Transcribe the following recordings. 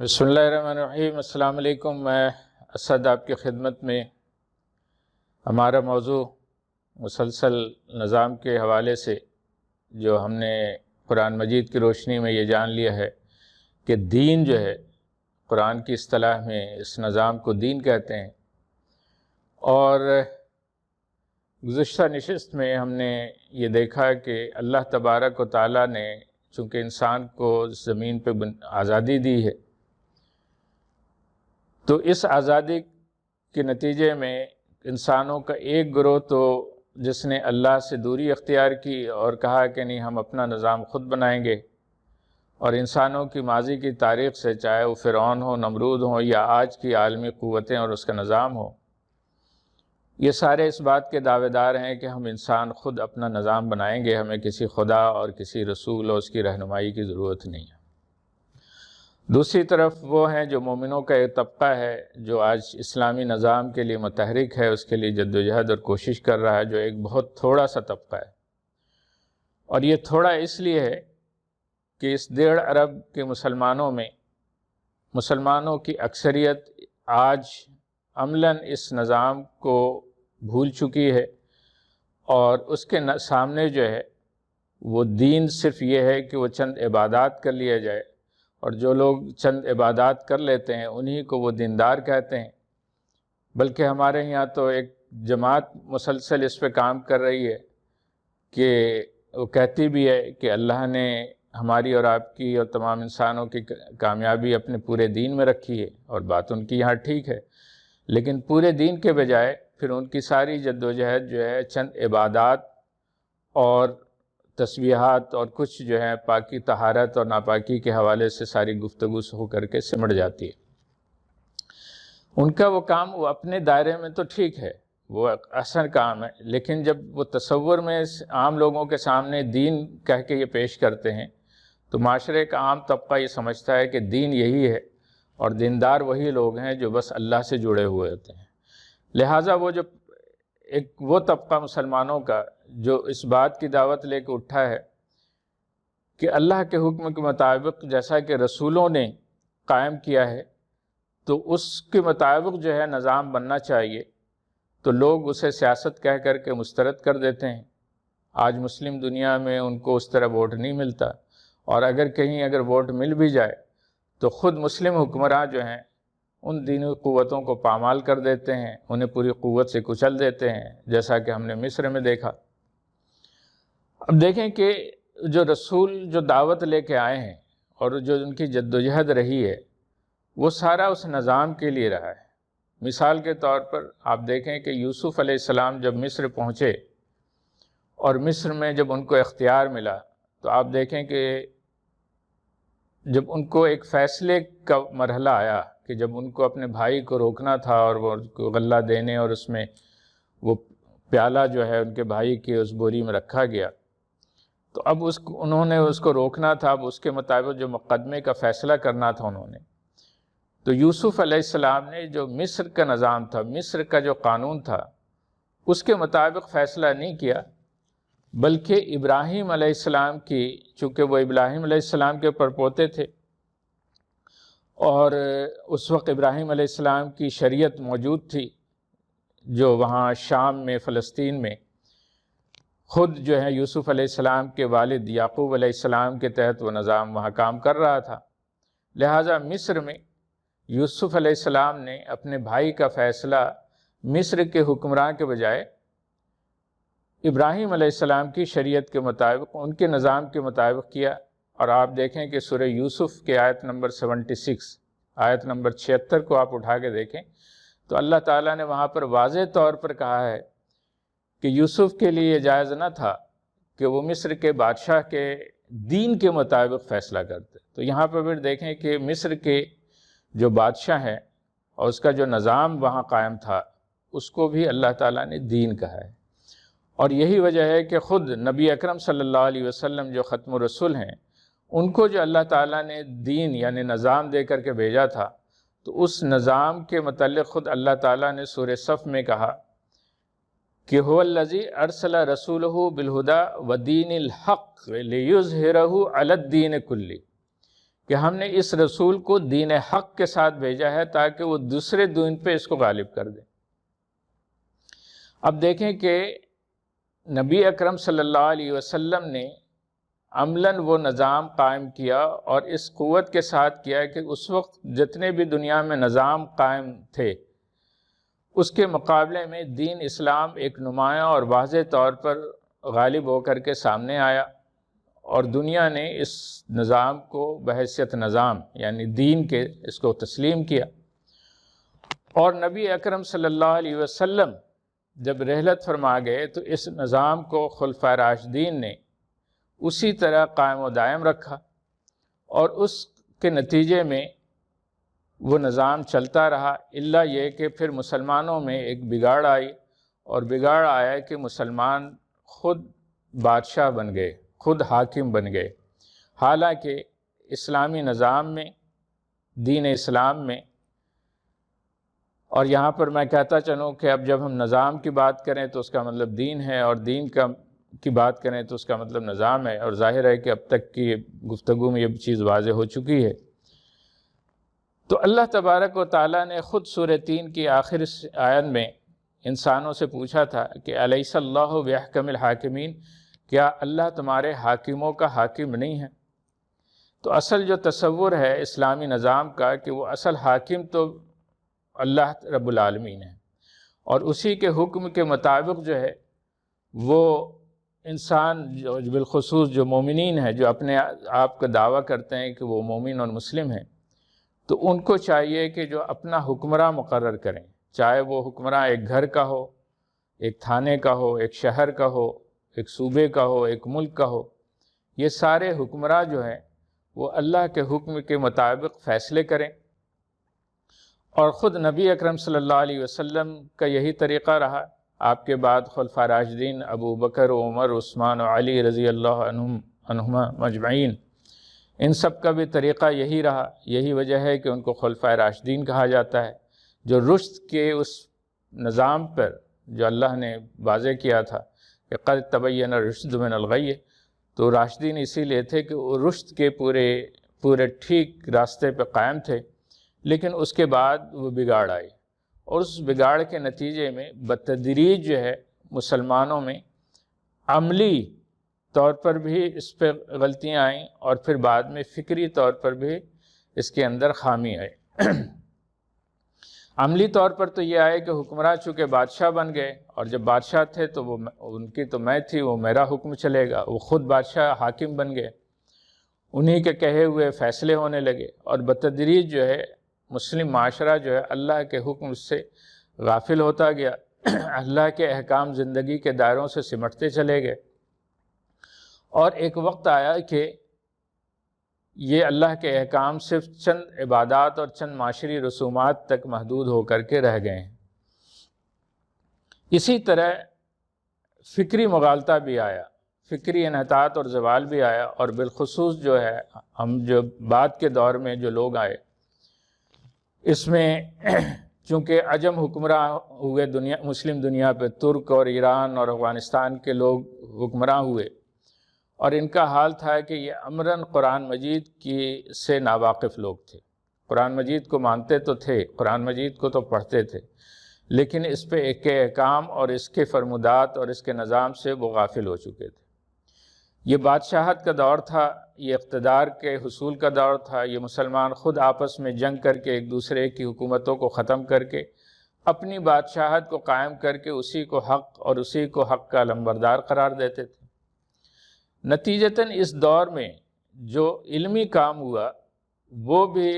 بسم اللہ الرحمن الرحیم۔ السلام علیکم۔ میں اسد آپ کی خدمت میں۔ ہمارا موضوع مسلسل نظام کے حوالے سے جو ہم نے قرآن مجید کی روشنی میں یہ جان لیا ہے کہ دین جو ہے، قرآن کی اصطلاح میں اس نظام کو دین کہتے ہیں، اور گزشتہ نشست میں ہم نے یہ دیکھا کہ اللہ تبارک و تعالیٰ نے چونکہ انسان کو زمین پہ آزادی دی ہے، تو اس آزادی کے نتیجے میں انسانوں کا ایک گروہ تو جس نے اللہ سے دوری اختیار کی اور کہا کہ نہیں، ہم اپنا نظام خود بنائیں گے، اور انسانوں کی ماضی کی تاریخ سے، چاہے وہ فرعون ہو، نمرود ہو، یا آج کی عالمی قوتیں اور اس کا نظام ہو، یہ سارے اس بات کے دعوے دار ہیں کہ ہم انسان خود اپنا نظام بنائیں گے، ہمیں کسی خدا اور کسی رسول اور اس کی رہنمائی کی ضرورت نہیں ہے۔ دوسری طرف وہ ہیں جو مومنوں کا ایک طبقہ ہے جو آج اسلامی نظام کے لیے متحرک ہے، اس کے لیے جدوجہد اور کوشش کر رہا ہے، جو ایک بہت تھوڑا سا طبقہ ہے، اور یہ تھوڑا اس لیے ہے کہ اس 1.5 ارب کے مسلمانوں کی اکثریت آج عملاً اس نظام کو بھول چکی ہے، اور اس کے سامنے جو ہے وہ دین صرف یہ ہے کہ وہ چند عبادات کر لیا جائے، اور جو لوگ چند عبادات کر لیتے ہیں انہی کو وہ دیندار کہتے ہیں۔ بلکہ ہمارے یہاں تو ایک جماعت مسلسل اس پہ کام کر رہی ہے کہ وہ کہتی بھی ہے کہ اللہ نے ہماری اور آپ کی اور تمام انسانوں کی کامیابی اپنے پورے دین میں رکھی ہے، اور بات ان کی یہاں ٹھیک ہے، لیکن پورے دین کے بجائے پھر ان کی ساری جدوجہد جو ہے چند عبادات اور تسبیحات اور کچھ جو ہے پاکی طہارت اور ناپاکی کے حوالے سے ساری گفتگو ہو کر کے سمٹ جاتی ہے۔ ان کا وہ کام وہ اپنے دائرے میں تو ٹھیک ہے، وہ احسن کام ہے، لیکن جب وہ تصور میں عام لوگوں کے سامنے دین کہہ کے یہ پیش کرتے ہیں تو معاشرے کا عام طبقہ یہ سمجھتا ہے کہ دین یہی ہے، اور دیندار وہی لوگ ہیں جو بس اللہ سے جڑے ہوئے ہوتے ہیں۔ لہٰذا وہ طبقہ مسلمانوں کا جو اس بات کی دعوت لے کے اٹھا ہے کہ اللہ کے حکم کے مطابق جیسا کہ رسولوں نے قائم کیا ہے تو اس کے مطابق جو ہے نظام بننا چاہیے، تو لوگ اسے سیاست کہہ کر کے مسترد کر دیتے ہیں۔ آج مسلم دنیا میں ان کو اس طرح ووٹ نہیں ملتا، اور اگر ووٹ مل بھی جائے تو خود مسلم حکمراں جو ہیں ان دینی قوتوں کو پامال کر دیتے ہیں، انہیں پوری قوت سے کچل دیتے ہیں، جیسا کہ ہم نے مصر میں دیکھا۔ اب دیکھیں کہ جو رسول جو دعوت لے کے آئے ہیں اور جو ان کی جدوجہد رہی ہے وہ سارا اس نظام کے لیے رہا ہے۔ مثال کے طور پر آپ دیکھیں کہ یوسف علیہ السلام جب مصر پہنچے اور مصر میں جب ان کو اختیار ملا، تو آپ دیکھیں کہ جب ان کو ایک فیصلے کا مرحلہ آیا کہ جب ان کو اپنے بھائی کو روکنا تھا اور وہ کو غلہ دینے، اور اس میں وہ پیالہ جو ہے ان کے بھائی کے اس بوری میں رکھا گیا، تو اب انہوں نے اس کو روکنا تھا، اب اس کے مطابق جو مقدمے کا فیصلہ کرنا تھا انہوں نے، تو یوسف علیہ السلام نے جو مصر کا نظام تھا، مصر کا جو قانون تھا، اس کے مطابق فیصلہ نہیں کیا، بلکہ ابراہیم علیہ السلام کی، چونکہ وہ ابراہیم علیہ السلام کے پرپوتے تھے، اور اس وقت ابراہیم علیہ السلام کی شریعت موجود تھی جو وہاں شام میں، فلسطین میں خود جو ہے یوسف علیہ السلام کے والد یعقوب علیہ السلام کے تحت وہ نظام وہاں کام کر رہا تھا۔ لہٰذا مصر میں یوسف علیہ السلام نے اپنے بھائی کا فیصلہ مصر کے حکمراں کے بجائے ابراہیم علیہ السلام کی شریعت کے مطابق، ان کے نظام کے مطابق کیا۔ اور آپ دیکھیں کہ سورہ یوسف کے آیت نمبر 76، آیت نمبر 76 کو آپ اٹھا کے دیکھیں تو اللہ تعالیٰ نے وہاں پر واضح طور پر کہا ہے کہ یوسف کے لیے یہ جائز نہ تھا کہ وہ مصر کے بادشاہ کے دین کے مطابق فیصلہ کرتے۔ تو یہاں پر پھر دیکھیں کہ مصر کے جو بادشاہ ہیں اور اس کا جو نظام وہاں قائم تھا، اس کو بھی اللہ تعالیٰ نے دین کہا ہے، اور یہی وجہ ہے کہ خود نبی اکرم صلی اللہ علیہ وسلم جو ختم الرسل ہیں، ان کو جو اللہ تعالیٰ نے دین یعنی نظام دے کر کے بھیجا تھا، تو اس نظام کے متعلق خود اللہ تعالیٰ نے سورہ صف میں کہا کہ هو الذی ارسل رسولہ بالہدی ودین الحق لیظہرہ علی الدین کلہ، کہ ہم نے اس رسول کو دین حق کے ساتھ بھیجا ہے تاکہ وہ دوسرے دین پہ اس کو غالب کر دے۔ اب دیکھیں کہ نبی اکرم صلی اللہ علیہ وسلم نے عملاً وہ نظام قائم کیا، اور اس قوت کے ساتھ کیا کہ اس وقت جتنے بھی دنیا میں نظام قائم تھے اس کے مقابلے میں دین اسلام ایک نمایاں اور واضح طور پر غالب ہو کر کے سامنے آیا، اور دنیا نے اس نظام کو بحیثیت نظام یعنی دین کے اس کو تسلیم کیا۔ اور نبی اکرم صلی اللہ علیہ وسلم جب رحلت فرما گئے تو اس نظام کو خلفائے راشدین نے اسی طرح قائم و دائم رکھا، اور اس کے نتیجے میں وہ نظام چلتا رہا، الا یہ کہ پھر مسلمانوں میں ایک بگاڑ آئی، اور بگاڑ آیا کہ مسلمان خود بادشاہ بن گئے، خود حاکم بن گئے، حالانکہ اسلامی نظام میں، دین اسلام میں، اور یہاں پر میں کہتا چلوں کہ اب جب ہم نظام کی بات کریں تو اس کا مطلب دین ہے، اور دین کی بات کریں تو اس کا مطلب نظام ہے، اور ظاہر ہے کہ اب تک کی گفتگو میں یہ چیز واضح ہو چکی ہے۔ تو اللہ تبارک و تعالیٰ نے خود سورہ 3 کی آخر آیت میں انسانوں سے پوچھا تھا کہ الیس اللہ بأحکم الحاکمین، کیا اللہ تمہارے حاکموں کا حاکم نہیں ہے؟ تو اصل جو تصور ہے اسلامی نظام کا کہ وہ اصل حاکم تو اللہ رب العالمین ہے، اور اسی کے حکم کے مطابق جو ہے وہ انسان جو بالخصوص جو مومنین ہیں، جو اپنے آپ کا دعویٰ کرتے ہیں کہ وہ مومن اور مسلم ہیں، تو ان کو چاہیے کہ جو اپنا حکمراں مقرر کریں، چاہے وہ حکمراں ایک گھر کا ہو، ایک تھانے کا ہو، ایک شہر کا ہو، ایک صوبے کا ہو، ایک ملک کا ہو، یہ سارے حکمراں جو ہیں وہ اللہ کے حکم کے مطابق فیصلے کریں۔ اور خود نبی اکرم صلی اللہ علیہ وسلم کا یہی طریقہ رہا، آپ کے بعد خلفائے راشدین ابو بکر، عمر، عثمان و علی رضی اللہ عنہم مجمعین، ان سب کا بھی طریقہ یہی رہا۔ یہی وجہ ہے کہ ان کو خلفائے راشدین کہا جاتا ہے، جو رشد کے اس نظام پر جو اللہ نے واضح کیا تھا کہ قد تبین الرشد من الغی، تو راشدین اسی لیے تھے کہ وہ رشد کے پورے ٹھیک راستے پہ قائم تھے، لیکن اس کے بعد وہ بگاڑ آئی، اور اس بگاڑ کے نتیجے میں بتدریج جو ہے مسلمانوں میں عملی طور پر بھی اس پہ غلطیاں آئیں، اور پھر بعد میں فکری طور پر بھی اس کے اندر خامی آئی۔ عملی طور پر تو یہ آئے کہ حکمراں چونکہ بادشاہ بن گئے، اور جب بادشاہ تھے تو وہ ان کی تو میں تھی، وہ میرا حکم چلے گا، وہ خود بادشاہ حاکم بن گئے، انہی کے کہے ہوئے فیصلے ہونے لگے، اور بتدریج جو ہے مسلم معاشرہ جو ہے اللہ کے حکم سے غافل ہوتا گیا، اللہ کے احکام زندگی کے دائروں سے سمٹتے چلے گئے، اور ایک وقت آیا کہ یہ اللہ کے احکام صرف چند عبادات اور چند معاشری رسومات تک محدود ہو کر کے رہ گئے ہیں۔ اسی طرح فکری مغالطہ بھی آیا، فکری انحطاط اور زوال بھی آیا، اور بالخصوص جو ہے ہم جو بعد کے دور میں جو لوگ آئے، اس میں چونکہ عجم حکمراں ہوئے مسلم دنیا پہ، ترک اور ایران اور افغانستان کے لوگ حکمراں ہوئے، اور ان کا حال تھا کہ یہ امراً قرآن مجید سے ناواقف لوگ تھے، قرآن مجید کو مانتے تو تھے، قرآن مجید کو تو پڑھتے تھے، لیکن اس پہ ایک احکام اور اس کے فرمودات اور اس کے نظام سے وہ غافل ہو چکے تھے۔ یہ بادشاہت کا دور تھا، یہ اقتدار کے حصول کا دور تھا، یہ مسلمان خود آپس میں جنگ کر کے ایک دوسرے کی حکومتوں کو ختم کر کے اپنی بادشاہت کو قائم کر کے اسی کو حق اور اسی کو حق کا علمبردار قرار دیتے تھے۔ نتیجتاً اس دور میں جو علمی کام ہوا وہ بھی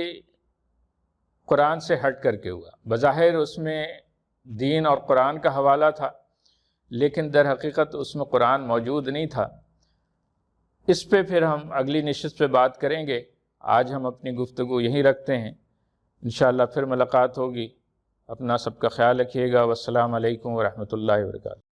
قرآن سے ہٹ کر کے ہوا، بظاہر اس میں دین اور قرآن کا حوالہ تھا، لیکن در حقیقت اس میں قرآن موجود نہیں تھا۔ اس پہ پھر ہم اگلی نشست پہ بات کریں گے، آج ہم اپنی گفتگو یہیں رکھتے ہیں، انشاءاللہ پھر ملاقات ہوگی۔ اپنا سب کا خیال رکھیے گا، والسلام علیکم ورحمۃ اللہ وبرکاتہ۔